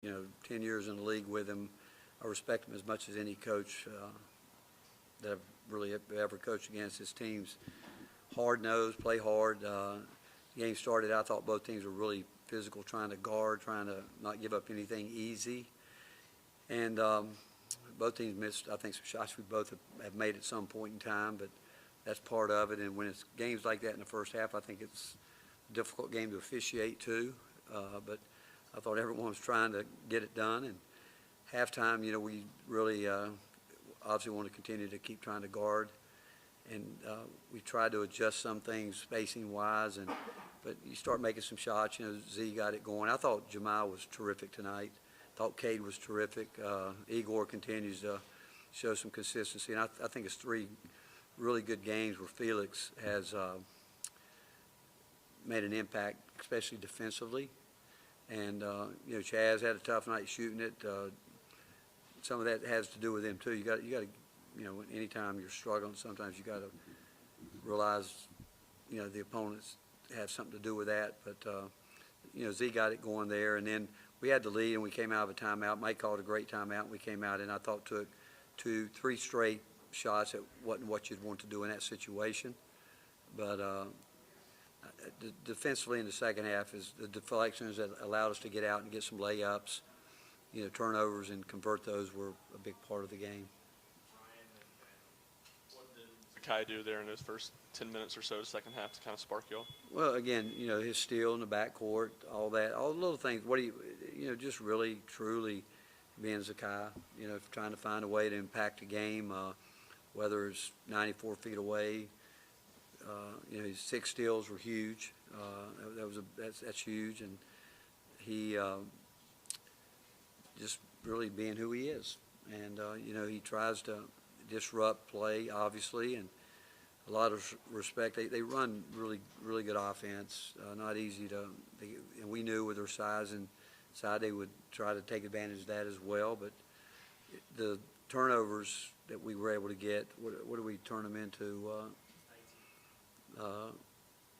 10 years in the league with him. I respect him as much as any coach that I've really ever coached against. His teams hard-nosed, play hard. The game started, I thought both teams were really physical, trying to guard, trying to not give up anything easy. And both teams missed, I think, some shots we both have made at some point in time, but that's part of it. And when it's games like that in the first half, I think it's a difficult game to officiate too. But I thought everyone was trying to get it done. And halftime, we really obviously want to continue to keep trying to guard. And we tried to adjust some things spacing-wise, but you start making some shots. Z got it going. I thought Jamaal was terrific tonight. Thought Kade was terrific. Igor continues to show some consistency. And I think it's three really good games where Felix has made an impact, especially defensively. And, Chaz had a tough night shooting it. Some of that has to do with him, too. You got to, anytime you're struggling, sometimes you got to realize, the opponents have something to do with that. But, Z got it going there. And then we had the lead, and we came out of a timeout. Mike called a great timeout, and we came out, and I thought took three straight shots that wasn't what you'd want to do in that situation. But defensively in the second half is the deflections that allowed us to get out and get some layups, turnovers, and convert those were a big part of the game. What did Zakai do there in his first 10 minutes or so, second half, to kind of spark you all? Well, again, his steal in the backcourt, all that, all the little things. Just really, truly being Zakai, trying to find a way to impact the game, whether it's 94 feet away. His 6 steals were huge. That's huge, and he just really being who he is. And he tries to disrupt play, obviously, and a lot of respect. They run really good offense. Not easy to. And we knew with their size and side they would try to take advantage of that as well. But the turnovers that we were able to get, what do we turn them into?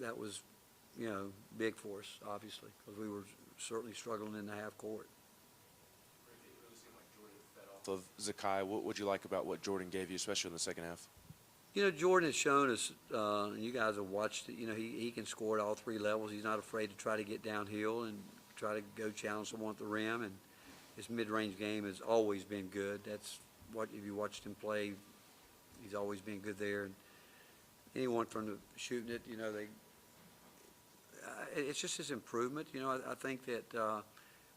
That was, big for us, obviously, because we were certainly struggling in the half court. It really seemed like Jordan fed off of Zakai. What would you like about what Jordan gave you, especially in the second half? Jordan has shown us, and you guys have watched it, he can score at all 3 levels. He's not afraid to try to get downhill and try to go challenge someone at the rim, and his mid-range game has always been good. That's what, if you watched him play, he's always been good there. And anyone from the shooting it, it's just his improvement. I think that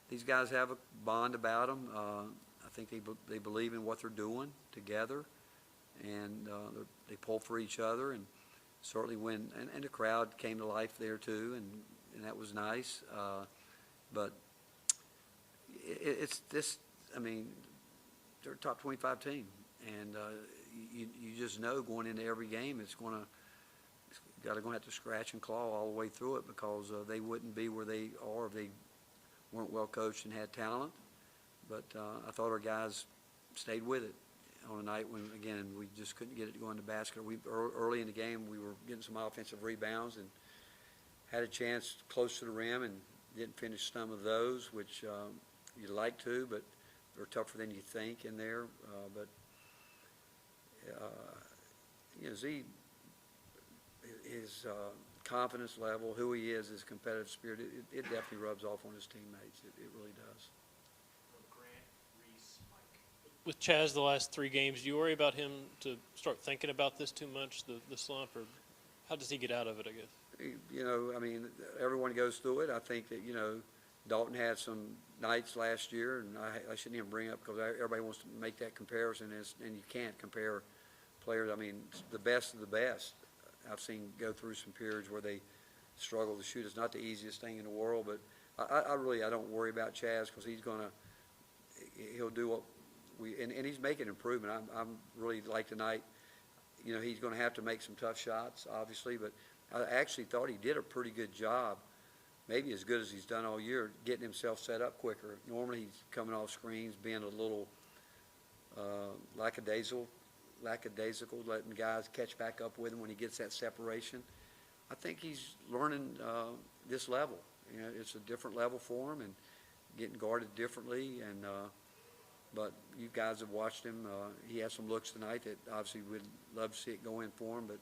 these guys have a bond about them. I think they believe in what they're doing together, and they pull for each other. And certainly and the crowd came to life there too, and that was nice. But it's this. I mean, they're a top 25 team, and you just know going into every game it's going to have to scratch and claw all the way through it, because they wouldn't be where they are if they weren't well coached and had talent. But I thought our guys stayed with it on a night when, again, we just couldn't get it to go in the basket. Early in the game we were getting some offensive rebounds and had a chance close to the rim and didn't finish some of those, which you'd like to, but they're tougher than you think in there. Z, his confidence level, who he is, his competitive spirit, it definitely rubs off on his teammates. It really does. With Chaz the last 3 games, do you worry about him to start thinking about this too much, the slump, or how does he get out of it, I guess? I mean, everyone goes through it. I think that, Dalton had some nights last year, and I shouldn't even bring up because everybody wants to make that comparison, and you can't compare players. I mean, the best of the best I've seen go through some periods where they struggle to shoot. It's not the easiest thing in the world, but I don't worry about Chaz, because he'll do what and he's making improvement. I'm really like tonight, he's going to have to make some tough shots, obviously, but I actually thought he did a pretty good job, maybe as good as he's done all year, getting himself set up quicker. Normally he's coming off screens, being a little lackadaisical, letting guys catch back up with him when he gets that separation. I think he's learning this level. It's a different level for him, and getting guarded differently, and but you guys have watched him. He has some looks tonight that obviously we'd love to see it go in for him, but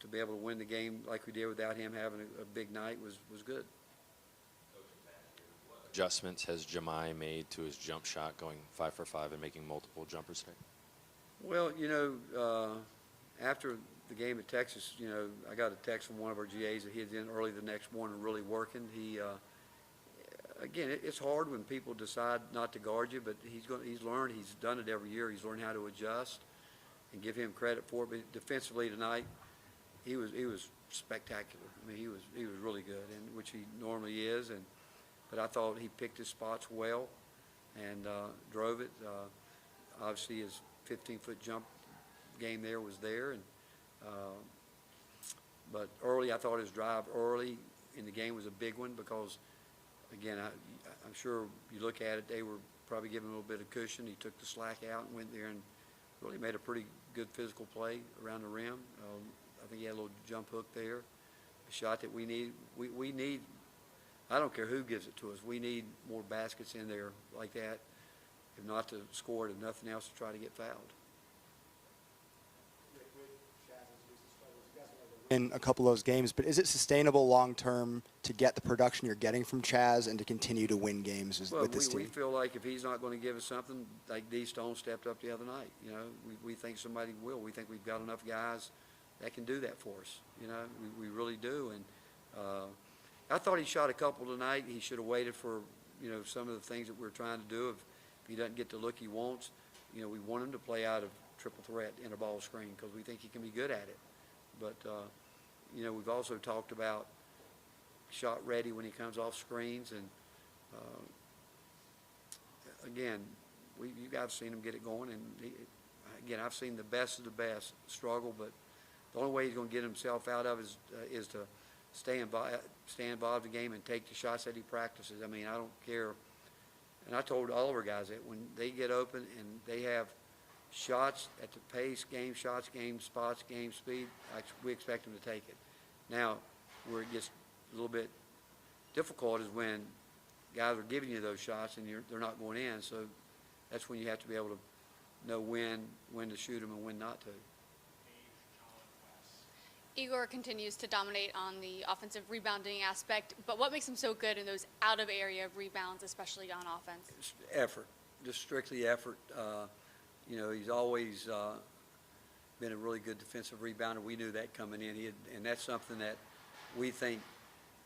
to be able to win the game like we did without him having a big night was good. Adjustments has Jamaal made to his jump shot, going 5 for 5 and making multiple jumpers today? Well, after the game at Texas, I got a text from one of our GAs that he had in early the next morning really working. He, again, it's hard when people decide not to guard you, but he's learned, he's done it every year. He's learned how to adjust, and give him credit for it. But defensively tonight, he was spectacular. I mean, he was really good, and which he normally is. But I thought he picked his spots well and drove it. Obviously, his 15-foot jump game there was there, and but early, I thought his drive early in the game was a big one because, again, I'm sure you look at it, they were probably giving a little bit of cushion. He took the slack out and went there and really made a pretty good physical play around the rim. I think he had a little jump hook there, a shot that we need. We need. I don't care who gives it to us. We need more baskets in there like that, if not to score it, if nothing else, to try to get fouled. In a couple of those games, but is it sustainable long term to get the production you're getting from Chaz and to continue to win games with this team? We feel like if he's not going to give us something, like D. Stone stepped up the other night. We think somebody will. We think we've got enough guys that can do that for us. We really do. And I thought he shot a couple tonight. He should have waited for some of the things that we're trying to do. If he doesn't get the look he wants, we want him to play out of triple threat in a ball screen because we think he can be good at it. But, we've also talked about shot ready when he comes off screens. And, again, you guys have seen him get it going. And, again, I've seen the best of the best struggle. But the only way he's going to get himself out of is to stay involved in the game and take the shots that he practices. I mean, I don't care. And I told all of our guys that when they get open and they have shots at the pace, game shots, game spots, game speed, we expect them to take it. Now, where it gets a little bit difficult is when guys are giving you those shots and they're not going in. So that's when you have to be able to know when to shoot them and when not to. Igor continues to dominate on the offensive rebounding aspect, but what makes him so good in those out-of-area rebounds, especially on offense? It's effort, just strictly effort. He's always been a really good defensive rebounder. We knew that coming in, and that's something that we think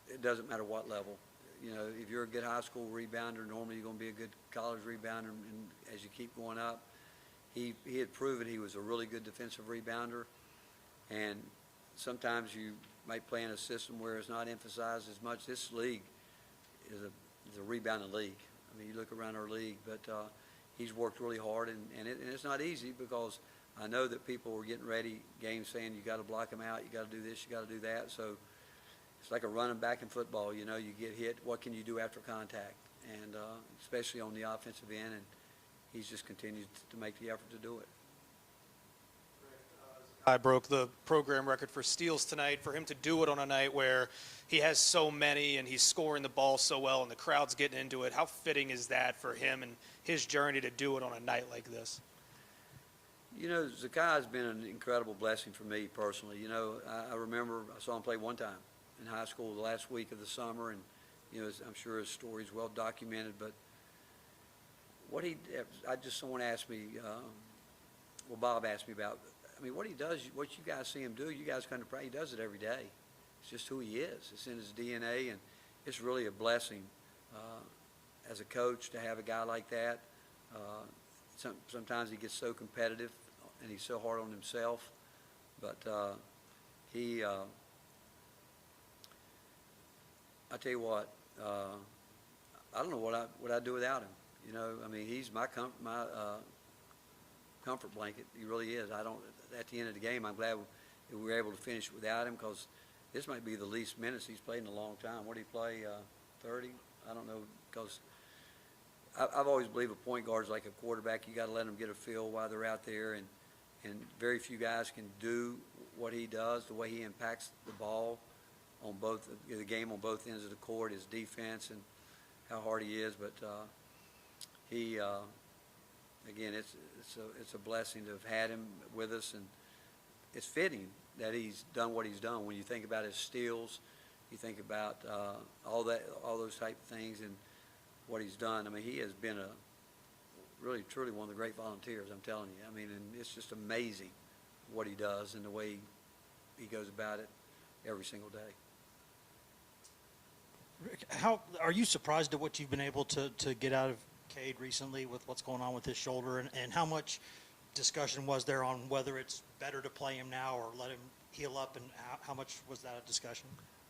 it doesn't matter what level. If you're a good high school rebounder, normally you're going to be a good college rebounder, and as you keep going up, he had proven he was a really good defensive rebounder, and sometimes you might play in a system where it's not emphasized as much. This league is a rebounding league. I mean, you look around our league, but he's worked really hard, and it's not easy because I know that people were getting ready games saying you got to block him out, you got to do this, you got to do that. So it's like a running back in football. You get hit. What can you do after contact? And especially on the offensive end, and he's just continued to make the effort to do it. I broke the program record for steals tonight. For him to do it on a night where he has so many and he's scoring the ball so well and the crowd's getting into it, how fitting is that for him and his journey to do it on a night like this? Zakai has been an incredible blessing for me personally. I remember I saw him play one time in high school the last week of the summer, and I'm sure his story is well documented. But someone asked me, Bob asked me about. I mean, what he does, what you guys see him do, you guys come to practice, he does it every day. It's just who he is. It's in his DNA, and it's really a blessing as a coach to have a guy like that. Sometimes he gets so competitive, and he's so hard on himself. But I tell you what, I don't know what I'd do without him. I mean, he's my comfort blanket. He really is. At the end of the game, I'm glad we were able to finish without him because this might be the least minutes he's played in a long time. What did he play, 30? I don't know, because I've always believed a point guard is like a quarterback. You got to let them get a feel while they're out there, and very few guys can do what he does, the way he impacts the ball on the game on both ends of the court, his defense, and how hard he is, but he again, it's a blessing to have had him with us, and it's fitting that he's done what he's done. When you think about his steals, you think about all those type of things, and what he's done. I mean, he has been really, truly one of the great volunteers, I'm telling you. I mean, and it's just amazing what he does and the way he goes about it every single day. Rick, how are you surprised at what you've been able to get out of Kade recently with what's going on with his shoulder, and how much discussion was there on whether it's better to play him now or let him heal up, and how much was that a discussion?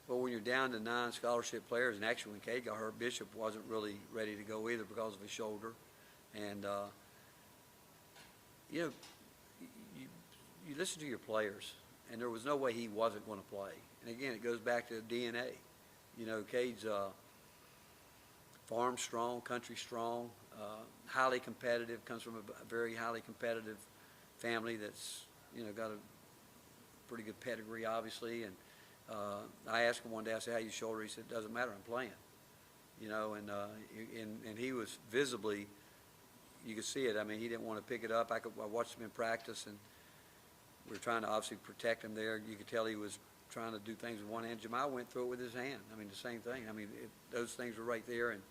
Well, when you're down to 9 scholarship players, and actually when Kade got hurt, Bishop wasn't really ready to go either because of his shoulder. And, you know, you listen to your players, and there was no way he wasn't going to play. And, again, it goes back to DNA. You know, Cade's farm strong, country strong, highly competitive, comes from a very highly competitive family that's, you know, got a pretty good pedigree, obviously. And I asked him one day, I said, how your shoulder? He said, it doesn't matter, I'm playing. You know, and he was visibly, you could see it. I mean, he didn't want to pick it up. I watched him in practice, and we were trying to obviously protect him there. You could tell he was trying to do things with one hand. Jamaal went through it with his hand. I mean, the same thing. I mean, those things were right there, and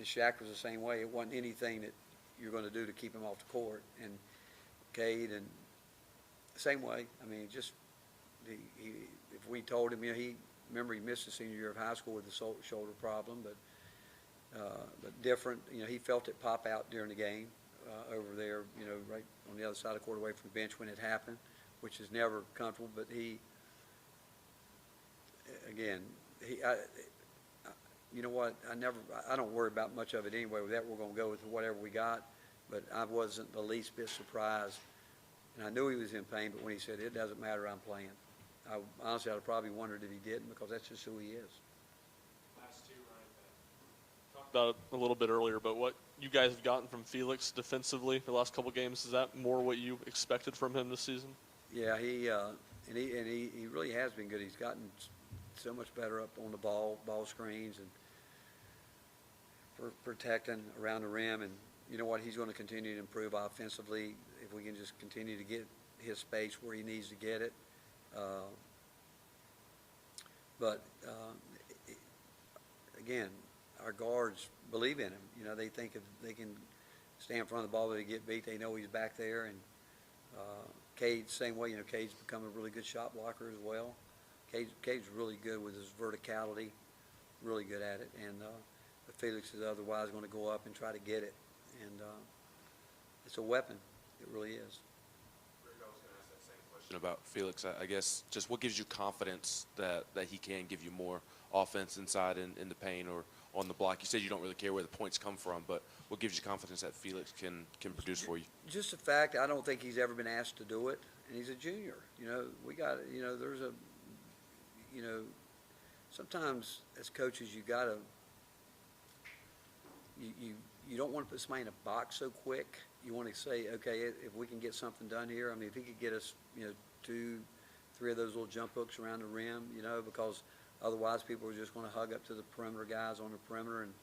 Shaq was the same way. It wasn't anything that you're going to do to keep him off the court. And Kade, and same way. I mean, just if we told him, you know, remember he missed the senior year of high school with the shoulder problem, but different. You know, he felt it pop out during the game over there, you know, right on the other side of the court away from the bench when it happened, which is never comfortable. But you know what? I don't worry about much of it anyway. With that, we're going to go with whatever we got. But I wasn't the least bit surprised, and I knew he was in pain. But when he said it doesn't matter, I'm playing, honestly, I'd probably wondered if he didn't, because that's just who he is. Talked about it a little bit earlier, but what you guys have gotten from Felix defensively the last couple of games, is that more what you expected from him this season? Yeah, he really has been good. He's gotten so much better up on the ball screens, and for protecting around the rim. And you know what? He's going to continue to improve offensively if we can just continue to get his space where he needs to get it. Again, our guards believe in him. You know, they think if they can stand in front of the ball, they get beat. They know he's back there. And Kade, same way. You know, Cade's become a really good shot blocker as well. Cade's really good with his verticality, really good at it. And Felix is otherwise going to go up and try to get it. And it's a weapon. It really is. About Felix, I guess, just what gives you confidence that he can give you more offense inside in the paint or on the block? You said you don't really care where the points come from, but what gives you confidence that Felix can produce for you? Just the fact, I don't think he's ever been asked to do it, and he's a junior. You know, there's a, you know, sometimes as coaches you gotta, you don't want to put somebody in a box so quick. You want to say, okay, if we can get something done here. I mean, if he could get us, you know, 2, 3 of those little jump hooks around the rim, you know, because otherwise people are just going to hug up to the perimeter guys on the perimeter and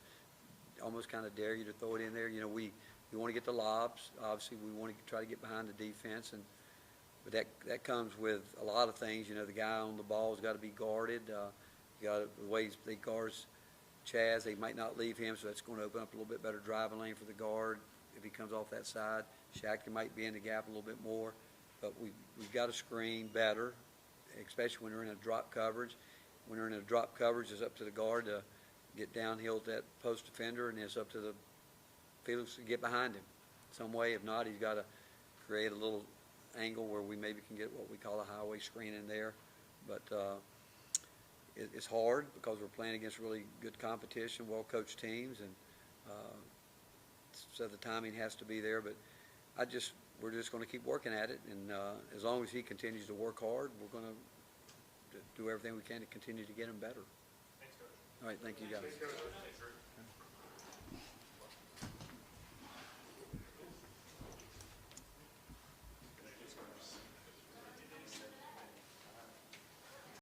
almost kind of dare you to throw it in there. You know, we want to get the lobs. Obviously, we want to try to get behind the defense, but that comes with a lot of things. You know, the guy on the ball has got to be guarded. You got the way they guards Chaz, they might not leave him, so that's going to open up a little bit better driving lane for the guard if he comes off that side. Shaq might be in the gap a little bit more, but we've got to screen better, especially when we're in a drop coverage. When we're in a drop coverage, it's up to the guard to get downhill to that post defender, and it's up to the Felix to get behind him some way. If not, he's got to create a little angle where we maybe can get what we call a highway screen in there. But it's hard because we're playing against really good competition, well-coached teams, and so the timing has to be there. But we're just going to keep working at it, and as long as he continues to work hard, we're going to do everything we can to continue to get him better. Thanks, Coach. All right, thank you guys.